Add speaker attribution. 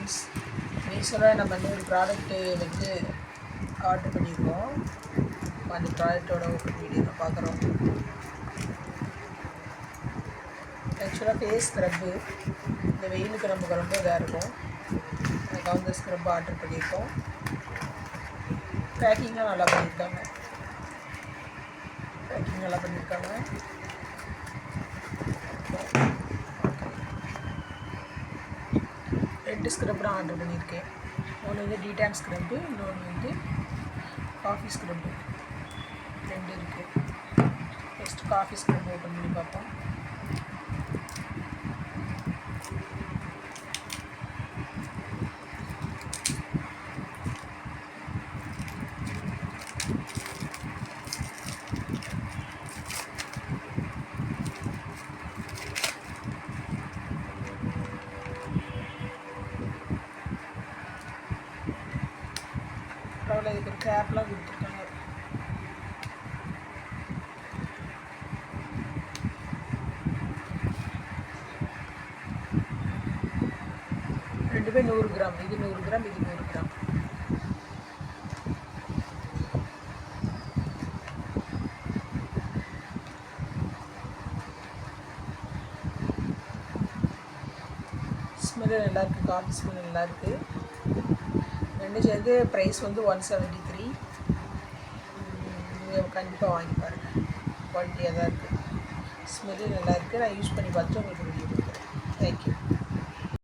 Speaker 1: Friends, மீஷோவில் நம்ம ஒரு ப்ராடக்ட்டு வந்து ஆர்டர் பண்ணியிருக்கோம். அந்த ப்ராடக்டோட ஓப்பன் வீடியோ தான் பார்க்குறோம். ஆக்சுவலாக ஃபேஸ் ஸ்க்ரப்பு இந்த வெயிலுக்கு நமக்கு ரொம்ப இதாக இருக்கும். அதுக்காக வந்து ஸ்க்ரப் ஆர்டர் பண்ணியிருக்கோம். பேக்கிங்லாம் நல்லா பண்ணியிருக்காங்க. 2 ஸ்க்ரப் நான் ஆர்டர் பண்ணியிருக்கேன். ஒன்று வந்து டீடான் ஸ்க்ரப்பு, இன்னொன்று வந்து காஃபி ஸ்க்ரப்பு. 2 இருக்குது. நெக்ஸ்ட் காஃபி ஸ்க்ரப் ஓப்பன் பண்ணி பார்ப்போம். அப்புறம் இதுக்கு ஒரு கேப்லாம் கொடுத்துருக்காங்க. ரெண்டுமே 100 கிராம். இது 100 கிராம், இது 100 கிராம். ஸ்மெல்லு நல்லாயிருக்கு. காஃபி ஸ்மெல் நல்லாயிருக்கு. ரெண்டு சேர்ந்து ப்ரைஸ் வந்து 173. நீங்கள் கண்டிப்பாக வாங்கி பாருங்கள். குவாலிட்டியாக தான் இருக்குது. ஸ்மெல்லு நல்லாயிருக்கு. நான் யூஸ் பண்ணி பார்த்துட்டு உங்களுக்கு வீடியோ கொடுக்குறேன். தேங்க்யூ.